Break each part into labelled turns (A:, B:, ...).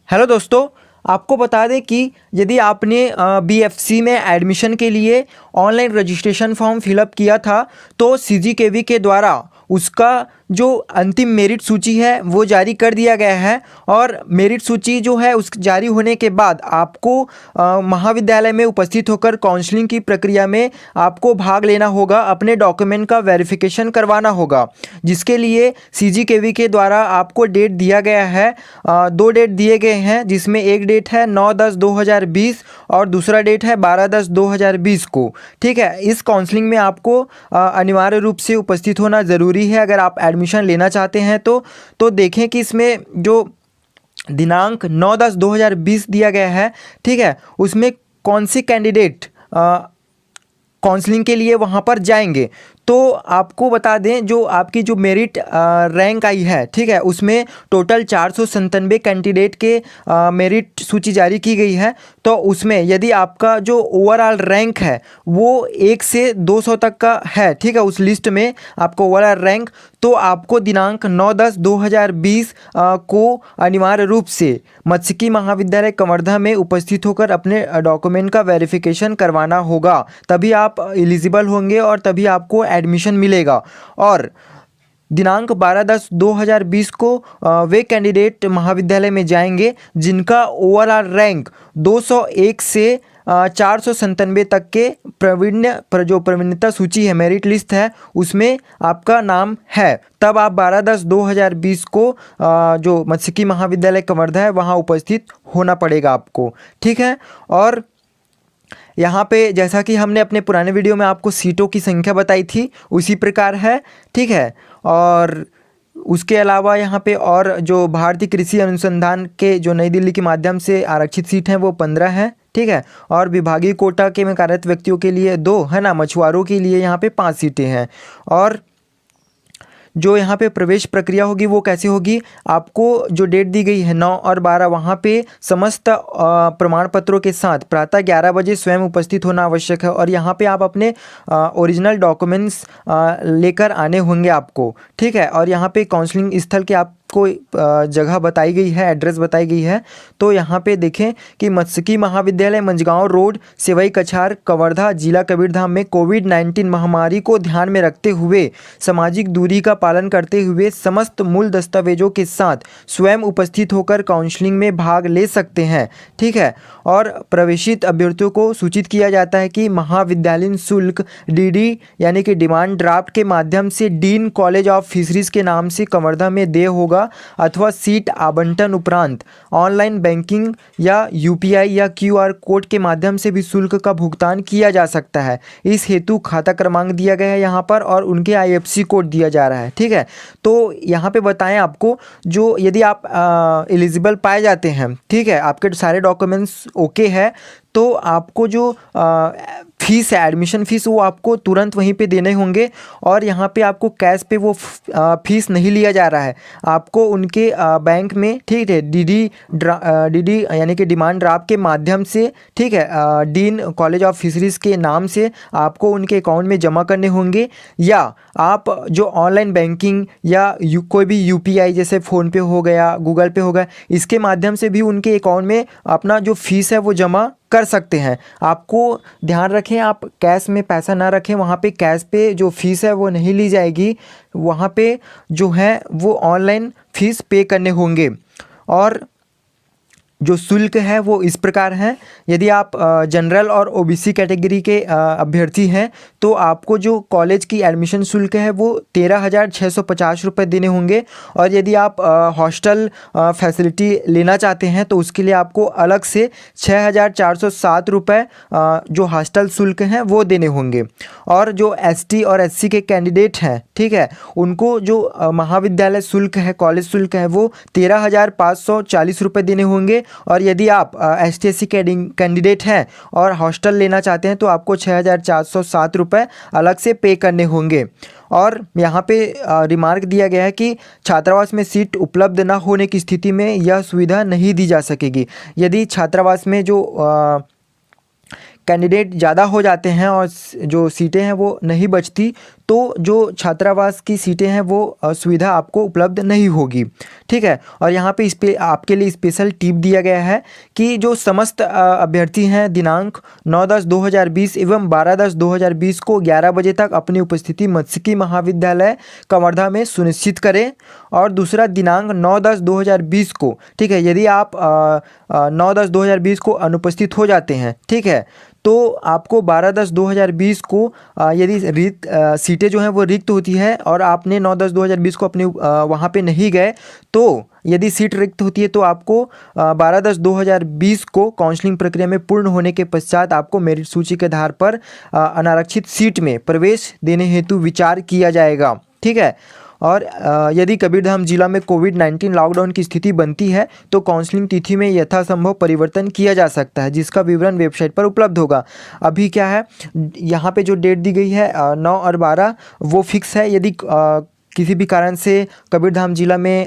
A: Hello दोस्तों, आपको बता दें कि यदि आपने बीएफसी में एडमिशन के लिए ऑनलाइन रजिस्ट्रेशन फॉर्म फिलअप किया था तो सीजीकेवी के द्वारा उसका जो अंतिम मेरिट सूची है वो जारी कर दिया गया है। और मेरिट सूची जो है उस जारी होने के बाद आपको महाविद्यालय में उपस्थित होकर काउंसलिंग की प्रक्रिया में आपको भाग लेना होगा, अपने डॉक्यूमेंट का वेरिफिकेशन करवाना होगा, जिसके लिए सीजीकेवी के द्वारा आपको डेट दिया गया है। दो डेट दिए गए हैं, जिसमें एक डेट है 9/10/2020 और दूसरा डेट है 12/10/2020 को। ठीक है, इस काउंसलिंग में आपको अनिवार्य रूप से उपस्थित होना ज़रूरी है अगर आप एडमिशन लेना चाहते हैं तो देखें कि इसमें जो दिनांक 9/10/2020 दिया गया है, ठीक है, उसमें कौन सी कैंडिडेट काउंसलिंग के लिए वहाँ पर जाएंगे। तो आपको बता दें जो आपकी जो मेरिट रैंक आई है, ठीक है, उसमें टोटल 497 कैंडिडेट के मेरिट सूची जारी की गई है। तो उसमें यदि आपका जो ओवरऑल रैंक है वो 1 से 200 तक का है, ठीक है, उस लिस्ट में आपको ओवरऑल रैंक, तो आपको दिनांक 9/10/2020 को अनिवार्य रूप से मत्स्यिकी महाविद्यालय कवर्धा में उपस्थित होकर अपने डॉक्यूमेंट का वेरिफिकेशन करवाना होगा, तभी आप एलिजिबल होंगे और तभी आपको एडमिशन मिलेगा। और दिनांक 12/10/2020 को वे कैंडिडेट महाविद्यालय में जाएंगे जिनका ओवरऑल रैंक 201 से 497 तक के जो प्रवीणता सूची है, मेरिट लिस्ट है, उसमें आपका नाम है। तब आप 12/10/2020 को जो मत्स्यिकी महाविद्यालय कवर्धा है वहाँ उपस्थित होना पड़ेगा आपको। ठीक है, और यहाँ पे जैसा कि हमने अपने पुराने वीडियो में आपको सीटों की संख्या बताई थी उसी प्रकार है। ठीक है, और उसके अलावा यहाँ पे और जो भारतीय कृषि अनुसंधान के जो नई दिल्ली के माध्यम से आरक्षित सीट हैं वो 15 हैं। ठीक है, और विभागीय कोटा के में कार्यरत व्यक्तियों के लिए 2 है ना, मछुआरों के लिए यहाँ पे 5 सीटें हैं। और जो यहाँ पे प्रवेश प्रक्रिया होगी वो कैसे होगी, आपको जो डेट दी गई है 9 और 12, वहाँ पे समस्त प्रमाण पत्रों के साथ प्रातः 11 बजे स्वयं उपस्थित होना आवश्यक है। और यहाँ पे आप अपने ओरिजिनल डॉक्यूमेंट्स लेकर आने होंगे आपको। ठीक है, और यहाँ पे काउंसलिंग स्थल के आपको जगह बताई गई है, एड्रेस बताई गई है। तो यहाँ पे देखें कि मत्स्यिकी महाविद्यालय मंझगांव रोड, सेवई कछार, कवर्धा, जिला कबीरधाम में कोविड-19 महामारी को ध्यान में रखते हुए सामाजिक दूरी का पालन करते हुए समस्त मूल दस्तावेजों के साथ स्वयं उपस्थित होकर काउंसलिंग में भाग ले सकते हैं। ठीक है, और प्रवेशित अभ्यर्थियों को सूचित किया जाता है कि महाविद्यालयीन शुल्क डीडी यानी कि डिमांड ड्राफ्ट के माध्यम से डीन कॉलेज ऑफ फिशरीज के नाम से कवर्धा में देय होगा, अथवा सीट आवंटन उपरांत ऑनलाइन बैंकिंग या यूपीआई या क्यूआर कोड के माध्यम से भी शुल्क का भुगतान किया जा सकता है। इस हेतु खाता क्रमांक दिया गया है यहाँ पर और उनके आईएफएससी कोड दिया जा रहा है। ठीक है, तो यहाँ पे बताएं आपको, जो यदि आप एलिजिबल पाए जाते हैं, ठीक है, आपके सारे डॉक्यूमेंट्स ओके है, तो आपको जो फीस है, एडमिशन फीस, वो आपको तुरंत वहीं पे देने होंगे। और यहाँ पे आपको कैश पे वो फीस नहीं लिया जा रहा है, आपको उनके बैंक में, ठीक है, डीडी यानी कि डिमांड ड्राफ्ट के माध्यम से, ठीक है, डीन कॉलेज ऑफ फिशरीज़ के नाम से आपको उनके अकाउंट में जमा करने होंगे, या आप जो ऑनलाइन बैंकिंग या कोई भी यूपीआई जैसे फ़ोनपे हो गया, गूगल पे हो गया, इसके माध्यम से भी उनके अकाउंट में अपना जो फीस है वो जमा कर सकते हैं। आपको ध्यान रखें, आप कैश में पैसा ना रखें, वहाँ पे कैश पे जो फीस है वो नहीं ली जाएगी, वहाँ पे जो है वो ऑनलाइन फीस पे करने होंगे। और जो शुल्क है वो इस प्रकार है, यदि आप जनरल और ओबीसी कैटेगरी के अभ्यर्थी हैं तो आपको जो कॉलेज की एडमिशन शुल्क है वो 13,650 रुपये देने होंगे। और यदि आप हॉस्टल फैसिलिटी लेना चाहते हैं तो उसके लिए आपको अलग से 6,407 रुपये जो हॉस्टल शुल्क हैं वो देने होंगे। और जो एसटी और एससी के कैंडिडेट हैं, ठीक है, उनको जो महाविद्यालय शुल्क है, कॉलेज शुल्क है, वो 13,540 रुपये देने होंगे। और यदि आप एसटीएससी कैंडिडेट हैं और हॉस्टल लेना चाहते हैं तो आपको 6,407 रुपये अलग से पे करने होंगे। और यहाँ पे रिमार्क दिया गया है कि छात्रावास में सीट उपलब्ध न होने की स्थिति में यह सुविधा नहीं दी जा सकेगी। यदि छात्रावास में जो कैंडिडेट ज़्यादा हो जाते हैं और जो सीटें हैं वो नहीं बचती, तो जो छात्रावास की सीटें हैं वो सुविधा आपको उपलब्ध नहीं होगी। ठीक है, और यहाँ पे इस पे आपके लिए स्पेशल टिप दिया गया है कि जो समस्त अभ्यर्थी हैं दिनांक 9/10/2020 एवं 12/10/2020 को 11 बजे तक अपनी उपस्थिति मत्स्यिकी महाविद्यालय कवर्धा में सुनिश्चित करें। और दूसरा दिनांक 9/10/2020 को, ठीक है, यदि आप 9/10/2020 को अनुपस्थित हो जाते हैं, ठीक है, तो आपको 12/10/2020 को यदि सीटें जो हैं वो रिक्त होती है और आपने 9/10/2020 को अपने वहाँ पे नहीं गए, तो यदि सीट रिक्त होती है तो आपको 12/10/2020 को काउंसलिंग प्रक्रिया में पूर्ण होने के पश्चात आपको मेरिट सूची के आधार पर अनारक्षित सीट में प्रवेश देने हेतु विचार किया जाएगा। ठीक है, और यदि कबीरधाम जिला में कोविड-19 लॉकडाउन की स्थिति बनती है तो काउंसलिंग तिथि में यथासंभव परिवर्तन किया जा सकता है, जिसका विवरण वेबसाइट पर उपलब्ध होगा। अभी क्या है, यहाँ पे जो डेट दी गई है 9 और 12 वो फिक्स है। यदि किसी भी कारण से कबीरधाम जिला में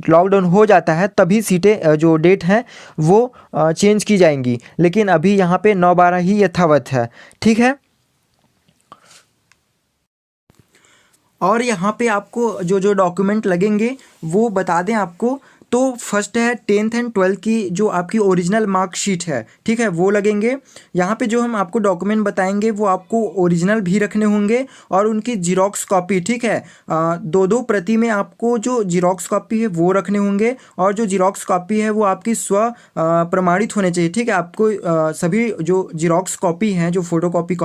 A: लॉकडाउन हो जाता है तभी सीटें जो डेट हैं वो चेंज की जाएंगी, लेकिन अभी यहाँ पे 9-12 ही यथावत है। ठीक है, और यहाँ पे आपको जो जो डॉक्यूमेंट लगेंगे वो बता दें आपको। तो फर्स्ट है 10th एंड 12th की जो आपकी ओरिजिनल मार्कशीट है, ठीक है, वो लगेंगे। यहाँ पे जो हम आपको डॉक्यूमेंट बताएंगे वो आपको ओरिजिनल भी रखने होंगे और उनकी जीरोक्स कॉपी, ठीक है, 2-2 प्रति में आपको जो जीरोक्स कॉपी है वो रखने होंगे। और जो जीरोक्स कॉपी है वो आपकी प्रमाणित होने चाहिए। ठीक है, आपको सभी जो जीरोक्स कॉपी हैं, जो फोटो कॉपी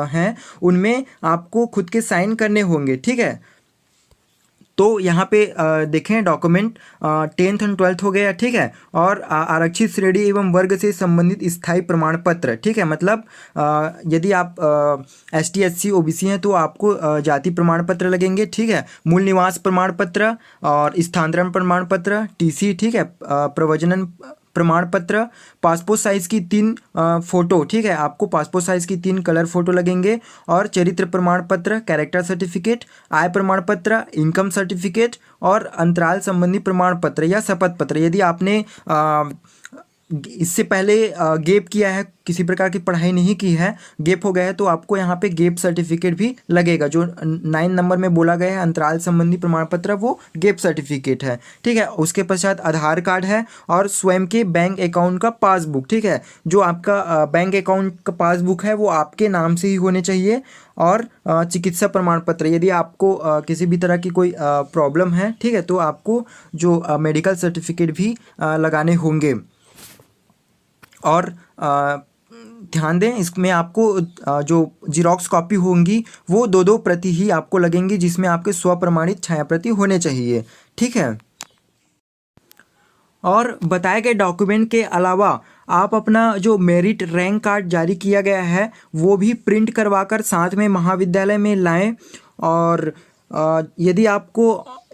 A: हैं, उनमें आपको खुद के साइन करने होंगे। ठीक है, तो यहाँ पे देखें डॉक्यूमेंट 10th एंड 12th हो गया। ठीक है, और आरक्षित श्रेणी एवं वर्ग से संबंधित स्थायी प्रमाण पत्र। ठीक है, मतलब यदि आप ST SC OBC हैं तो आपको जाति प्रमाण पत्र लगेंगे। ठीक है, मूल निवास प्रमाण पत्र और स्थानांतरण प्रमाण पत्र, TC, ठीक है, प्रवजन प्रमाण पत्र, पासपोर्ट साइज़ की 3 फ़ोटो। ठीक है, आपको पासपोर्ट साइज़ की 3 कलर फ़ोटो लगेंगे। और चरित्र प्रमाण पत्र, कैरेक्टर सर्टिफिकेट, आय प्रमाण पत्र, इनकम सर्टिफिकेट और अंतराल संबंधी प्रमाण पत्र या शपथ पत्र। यदि आपने इससे पहले गैप किया है, किसी प्रकार की पढ़ाई नहीं की है, गैप हो गया है, तो आपको यहाँ पे गैप सर्टिफिकेट भी लगेगा। जो 9 नंबर में बोला गया है अंतराल संबंधी प्रमाण पत्र, वो गैप सर्टिफिकेट है। ठीक है, उसके पश्चात आधार कार्ड है और स्वयं के बैंक अकाउंट का पासबुक। ठीक है, जो आपका बैंक अकाउंट का पासबुक है वो आपके नाम से ही होने चाहिए। और चिकित्सा प्रमाण पत्र, यदि आपको किसी भी तरह की कोई प्रॉब्लम है, ठीक है, तो आपको जो मेडिकल सर्टिफिकेट भी लगाने होंगे। और ध्यान दें, इसमें आपको जो जीरोक्स कॉपी होंगी वो 2-2 प्रति ही आपको लगेंगी, जिसमें आपके स्वप्रमाणित छाया प्रति होने चाहिए। ठीक है, और बताए गए डॉक्यूमेंट के अलावा आप अपना जो मेरिट रैंक कार्ड जारी किया गया है वो भी प्रिंट करवाकर साथ में महाविद्यालय में लाएं। और यदि आपको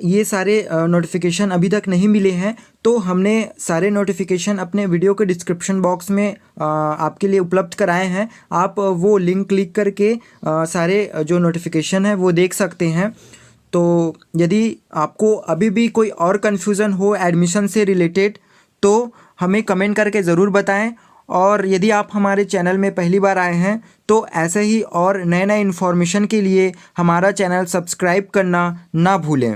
A: ये सारे नोटिफिकेशन अभी तक नहीं मिले हैं तो हमने सारे नोटिफिकेशन अपने वीडियो के डिस्क्रिप्शन बॉक्स में आपके लिए उपलब्ध कराए हैं। आप वो लिंक क्लिक करके सारे जो नोटिफिकेशन है वो देख सकते हैं। तो यदि आपको अभी भी कोई और कन्फ्यूज़न हो एडमिशन से रिलेटेड तो हमें कमेंट करके ज़रूर बताएं। और यदि आप हमारे चैनल में पहली बार आए हैं तो ऐसे ही और नए नए इन्फॉर्मेशन के लिए हमारा चैनल सब्सक्राइब करना ना भूलें।